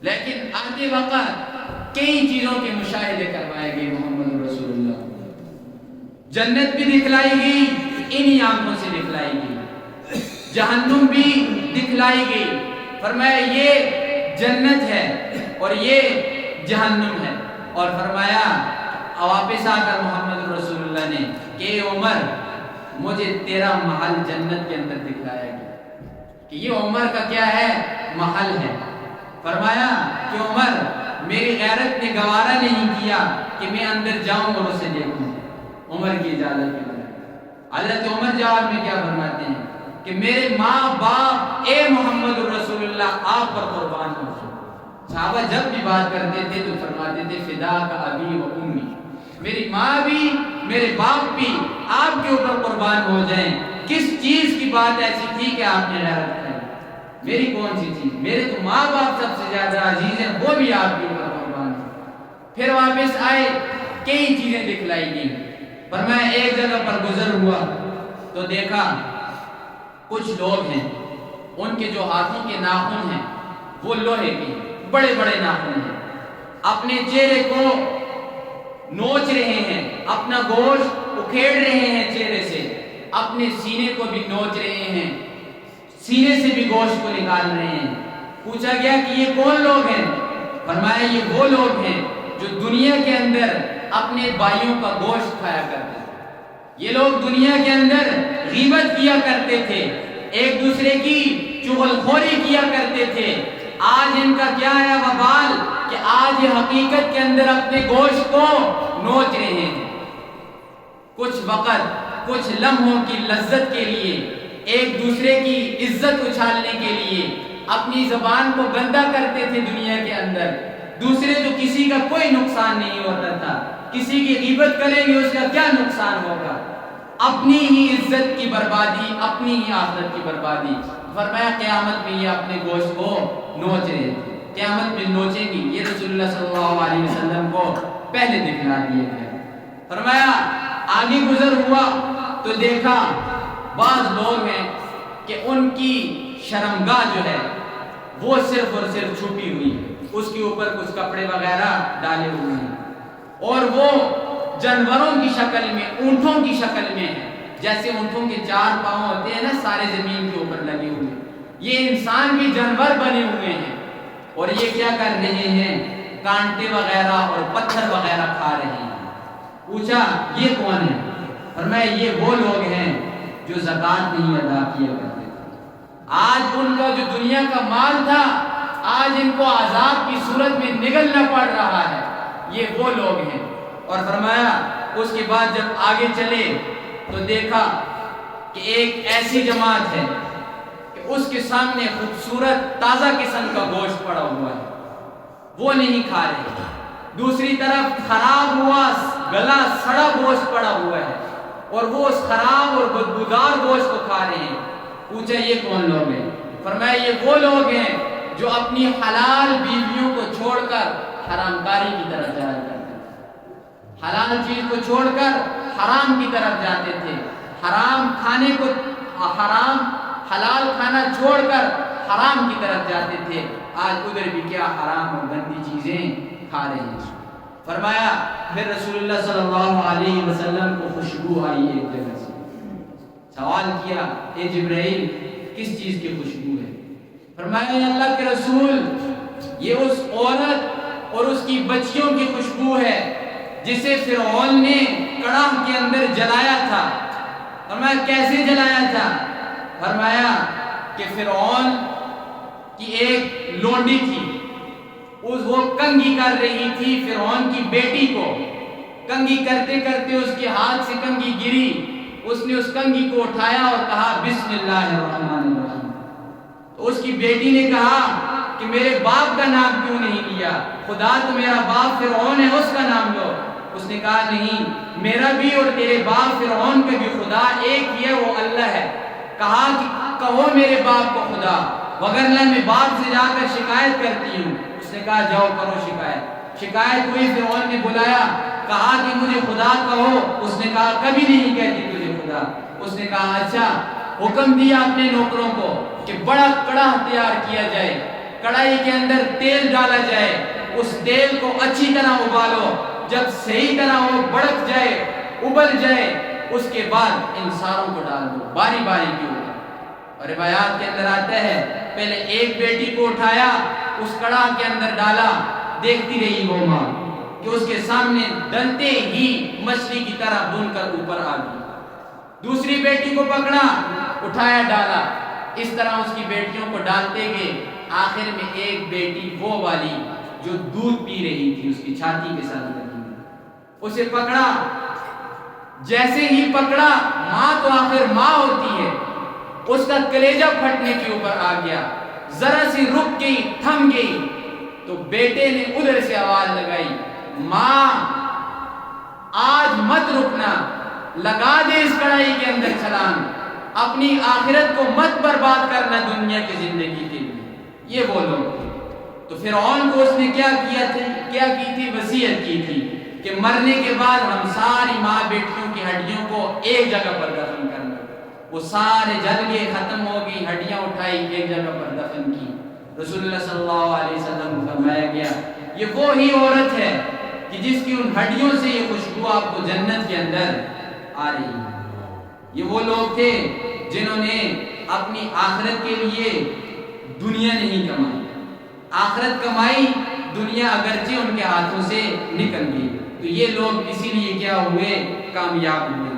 لیکن آتے وقت کئی چیزوں کے مشاہدے کروائے گئے محمد رسول اللہ. جنت بھی دکھلائی گئی انہی آنکھوں سے دکھلائی گئی, جہنم بھی دکھلائی گئی. فرمایا یہ جنت ہے اور یہ جہنم ہے, اور فرمایا واپس آ کر محمد رسول اللہ نے کہ عمر مجھے تیرا محل جنت کے اندر دکھلایا گیا, کہ یہ عمر کا کیا ہے, محل ہے. فرمایا کہ عمر میری غیرت نے گوارا نہیں کیا کہ میں اندر جاؤں اور اسے دیکھوں. عمر کی اجازت کے بغیر حضرت عمر جواب میں کیا فرماتے ہیں کہ میرے ماں باپ اے محمد رسول اللہ آپ پر قربان ہو. صحابہ جب بھی بات کرتے تھے تو فرماتے تھے فدا کا ابی و امی, میری ماں بھی میرے باپ بھی آپ کے اوپر قربان ہو جائیں. کس چیز کی بات ایسی تھی کہ آپ نے غیرت کرائی؟ میری کون سی چیز؟ میرے تو ماں باپ سب سے زیادہ عزیز ہیں, وہ بھی آپ کے اوپر قربان ہیں. پھر واپس آئے, کئی چیزیں دکھلائی گئی. پر میں ایک جگہ پر گزر ہوا تو دیکھا کچھ لوگ ہیں, ان کے جو ہاتھوں کے ناخن ہیں وہ لوہے کے بڑے بڑے ناخن ہیں, اپنے چہرے کو نوچ رہے ہیں, اپنا گوشت اکھیڑ رہے ہیں چہرے سے, اپنے سینے کو بھی نوچ رہے ہیں, سینے سے بھی گوشت کو نکال رہے ہیں. پوچھا گیا کہ یہ کون لوگ ہیں؟ فرمایا یہ وہ لوگ ہیں جو دنیا کے اندر اپنے بھائیوں کا گوشت کھایا کرتے تھے. یہ لوگ دنیا کے اندر غیبت کیا کرتے تھے, ایک دوسرے کی چغلخوری کیا کرتے تھے. آج ان کا کیا ہے وبال کہ آج یہ حقیقت کے اندر اپنے گوشت کو نوچ رہے ہیں. کچھ وقت, کچھ لمحوں کی لذت کے لیے, ایک دوسرے کی عزت اچھالنے کے لیے اپنی زبان کو گندا کرتے تھے دنیا کے اندر. دوسرے تو کسی کا کوئی نقصان نہیں ہوتا تھا, کسی کی غیبت کریں گے اس کا کیا نقصان ہوگا؟ اپنی ہی عزت کی بربادی, اپنی ہی آخرت کی بربادی. فرمایا قیامت میں یہ اپنے گوشت کو نوچ رہے تھے, قیامت میں نوچیں گی. یہ رسول اللہ صلی اللہ علیہ وسلم کو پہلے دکھلا دیے گئے. فرمایا آگے گزر ہوا تو دیکھا بعض لوگ ہیں کہ ان کی شرمگاہ جو ہے وہ صرف اور صرف چھپی ہوئی ہے, اس کے اوپر کچھ کپڑے وغیرہ ڈالے ہوئے ہیں, اور وہ جانوروں کی شکل میں, اونٹوں کی شکل میں ہے. جیسے اونٹوں کے 4 پاؤں ہوتے ہیں نا, سارے زمین کے اوپر لگے ہوئے, یہ انسان بھی جانور بنے ہوئے ہیں. اور یہ کیا کر رہے ہیں؟ کانٹے وغیرہ اور پتھر وغیرہ کھا رہے ہیں. پوچھا یہ کون ہے؟ فرمایا یہ وہ لوگ ہیں جو زکات نہیں ادا کیا کرتے تھے. آج ان کا جو دنیا کا مال تھا آج ان کو عذاب کی صورت میں نگلنا پڑ رہا ہے. یہ وہ لوگ ہیں. اور فرمایا اس کے بعد جب آگے چلے تو دیکھا کہ ایک ایسی جماعت ہے کہ اس کے سامنے خوبصورت تازہ قسم کا گوشت پڑا ہوا ہے, وہ نہیں کھا رہے. دوسری طرف خراب ہوا گلا سڑا گوشت پڑا ہوا ہے اور وہ اس خراب اور بدبودار گوشت کو کھا رہے ہیں. پوچھا یہ کون لوگ ہیں؟ فرمایا یہ وہ لوگ ہیں جو اپنی حلال بیویوں کو چھوڑ کر حرام کاری کی طرف جایا کرتے تھے. حلال چیز کو چھوڑ کر حرام کی طرف جاتے تھے. حرام کھانے کو حلال کھانا چھوڑ کر حرام کی طرف جاتے تھے. آج ادھر بھی کیا حرام اور گندی چیزیں کھا رہے ہیں. فرمایا پھر رسول اللہ صلی اللہ علیہ وسلم کو خوشبو آئی ایک جگہ سے. سوال کیا اے جبرائیل کس چیز کی خوشبو ہے؟ فرمایا اللہ کے رسول یہ اس عورت اور اس کی بچیوں کی خوشبو ہے جسے فرعون نے کڑاہ کے اندر جلایا تھا. فرمایا کیسے جلایا تھا؟ فرمایا کہ فرعون کی ایک لونڈی تھی, وہ کنگھی کر رہی تھی فرعون کی بیٹی کو. کنگھی کرتے کرتے اس کے ہاتھ سے کنگھی گری, اس نے اس کنگھی کو اٹھایا اور کہا بسم اللہ الرحمن الرحیم. تو اس کی بیٹی نے کہا کہ میرے باپ کا نام کیوں نہیں لیا؟ خدا تو میرا باپ فرعون ہے, اس کا نام لو. اس نے کہا نہیں, میرا بھی اور تیرے باپ فرعون کا بھی خدا ایک ہی ہے, وہ اللہ ہے. کہا کہ کہو میرے باپ کو خدا, وگرنہ میں باپ سے جا کر شکایت کرتی ہوں. اس نے کہا جاؤ کرو شکایت. شکایت ہوئی, فرعون نے بلایا, کہا کہ مجھے خدا کہو. اس نے کہا کبھی نہیں کہتی تجھے خدا. اس نے کہا اچھا حکم دیا اپنے نوکروں کو کہ بڑا کڑاہ تیار کیا جائے، کڑھائی کے اندر تیل ڈالا جائے، اس تیل کو اچھی طرح ابالو، جب صحیح طرح وہ بڑک جائے، ابل جائے، اس کے بعد ان ساروں کو ڈال دو باری باری کے اوپر۔ اور روایات کے اندر آتا ہے پہلے ایک بیٹی کو اٹھایا، اس کڑاہ کے اندر ڈالا، دیکھتی رہی وہ ماں کہ اس کے سامنے ڈلتے ہی مچھلی کی طرح بن کر اوپر آ گئی۔ دوسری بیٹی کو پکڑا، اٹھایا، ڈالا، اس طرح اس کی بیٹیوں کو ڈالتے گئے، آخر میں ایک بیٹی وہ والی جو دودھ پی رہی تھی اس کی چھاتی کے ساتھ لگی، اسے پکڑا۔ جیسے ہی پکڑا، ماں تو آخر ماں ہوتی ہے، اس کا کلیجہ پھٹنے کے اوپر آ گیا، ذرا سی رک گئی، تھم گئی، تو بیٹے نے ادھر سے آواز لگائی، ماں آج مت رکنا، لگا دے اس کڑھائی کے اندر چھلانگ، اپنی آخرت کو مت برباد کرنا دنیا کی زندگی کے لیے۔ یہ وہ لوگ تھے۔ تو فرعون کو اس نے کیا کی تھی؟ وصیت کی تھی کہ مرنے کے بعد ہم ساری ماں بیٹیوں کی ہڈیوں کو ایک جگہ پر دفن کرنا۔ وہ سارے جل گئے، ختم ہو گئی، ہڈیاں اٹھائی، ایک جگہ پر دفن کی۔ رسول اللہ صلی اللہ علیہ وسلم کو فرمایا گیا یہ وہی عورت ہے کہ جس کی ان ہڈیوں سے یہ خوشبو آپ کو جنت کے اندر آ رہی ہے۔ یہ وہ لوگ تھے جنہوں نے اپنی آخرت کے لیے دنیا نہیں کمائی، آخرت کمائی، دنیا اگرچہ ان کے ہاتھوں سے نکل گئی۔ تو یہ لوگ اسی لیے کیا ہوئے؟ کامیاب ہوئے۔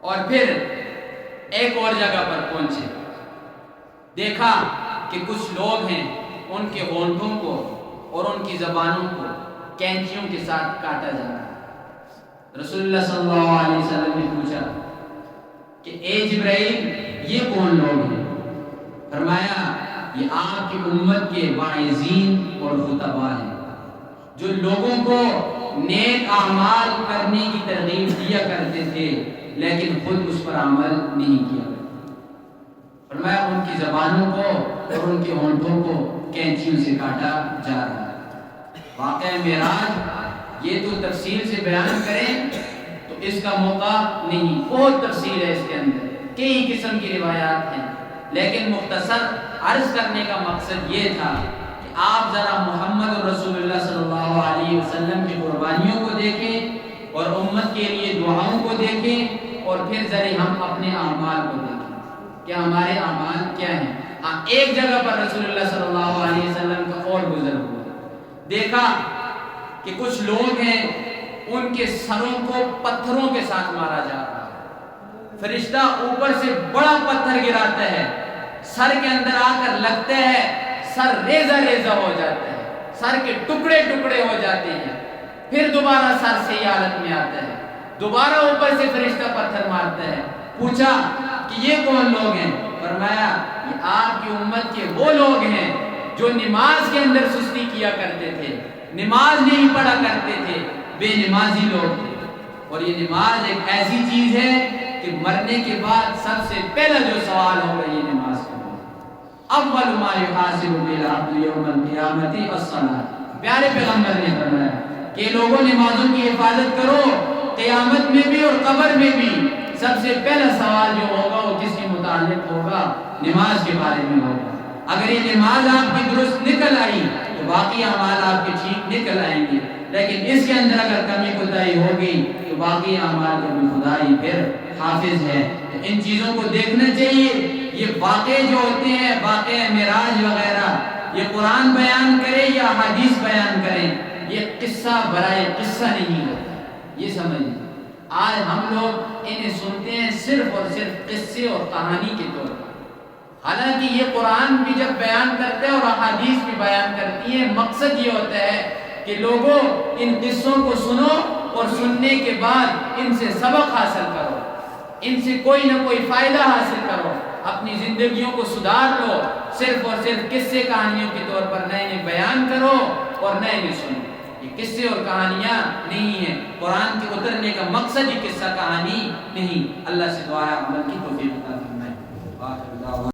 اور پھر ایک اور جگہ پر پہنچے، دیکھا کہ کچھ لوگ ہیں ان کے ہونٹوں کو اور ان کی زبانوں کو کینچیوں کے ساتھ کاٹا جا رہا ہے۔ رسول اللہ صلی اللہ علیہ وسلم نے پوچھا کہ اے جبرائیل یہ کون لوگ ہیں؟ فرمایا یہ آپ کی امت کے واعظین اور خطباء ہیں جو لوگوں کو نیک اعمال کرنے کی ترغیب دیا کرتے تھے لیکن خود اس پر عمل نہیں کیا۔ فرمایا ان کی زبانوں کو اور ان کے ہونٹوں کو کینچیوں سے کاٹا جا رہا ہے۔ واقعہ معراج یہ تو تفصیل سے بیان کریں تو اس کا موقع نہیں، بہت تفصیل ہے اس کے اندر، کئی قسم کی روایات ہیں، لیکن مختصر عرض کرنے کا مقصد یہ تھا کہ آپ ذرا محمد رسول اللہ صلی اللہ علیہ وسلم کی قربانیوں کو دیکھیں اور امت کے لیے دعاؤں کو دیکھیں، اور پھر ذرا ہم اپنے اعمال کو دیکھیں کہ ہمارے اعمال کیا ہیں۔ ایک جگہ پر رسول اللہ صلی اللہ علیہ وسلم کا اور گزر ہوا، دیکھا کہ کچھ لوگ ہیں ان کے سروں کو پتھروں کے ساتھ مارا جا رہا ہے، فرشتہ اوپر سے بڑا پتھر گراتا ہے، سر کے اندر آ کر لگتا ہے، سر ریزہ ریزہ ہو جاتا ہے، سر کے ٹکڑے ٹکڑے ہو جاتے ہیں، پھر دوبارہ سر صحیح حالت میں آتا ہے، دوبارہ اوپر سے فرشتہ پتھر مارتا ہے۔ پوچھا کہ یہ کون لوگ ہیں؟ فرمایا یہ آپ کی امت کے وہ لوگ ہیں جو نماز کے اندر سستی کیا کرتے تھے، نماز نہیں پڑھا کرتے تھے، بے نمازی لوگ تھے۔ اور یہ نماز ایک ایسی چیز ہے کہ مرنے کے بعد سب سے پہلا جو سوال ہوگا یہ نماز کا ہوگا۔ اول ما یحاسب به العبد یوم القیامت الصلاۃ۔ پیارے پیغمبر نے فرمایا کہ لوگوں نمازوں کی حفاظت کرو، قیامت میں بھی اور قبر میں بھی سب سے پہلا سوال جو ہوگا وہ کس کے متعلق ہوگا؟ نماز کے بارے میں ہوگا۔ اگر یہ نماز آپ کی درست نکل آئی تو باقی اعمال آپ کے ٹھیک نکل آئیں گے، لیکن اس کے اندر اگر کمی کوتاہی ہوگی تو باقی اعمال کا بھی خدائی پھر حافظ ہے۔ ان چیزوں کو دیکھنا چاہیے۔ یہ واقعے جو ہوتے ہیں، واقعہ معراج وغیرہ، یہ قرآن بیان کرے یا حدیث بیان کریں، یہ قصہ برائے قصہ نہیں ہوتا، یہ سمجھیں۔ آج ہم لوگ انہیں سنتے ہیں صرف اور صرف قصے اور کہانی کے طور پر، حالانکہ یہ قرآن بھی جب بیان کرتا ہے اور احادیث بھی بیان کرتی ہے، مقصد یہ ہوتا ہے کہ لوگوں ان قصوں کو سنو اور سننے کے بعد ان سے سبق حاصل کرو، ان سے کوئی نہ کوئی فائدہ حاصل کرو، اپنی زندگیوں کو سدھار لو۔ صرف اور صرف قصے کہانیوں کے طور پر نہ انہیں بیان کرو اور نہ انہیں سنو۔ یہ قصے اور کہانیاں نہیں ہیں، قرآن کے اترنے کا مقصد ہی قصہ کہانی نہیں۔ اللہ سے دعا ہے عمل کی توفیق عطا فرمائے۔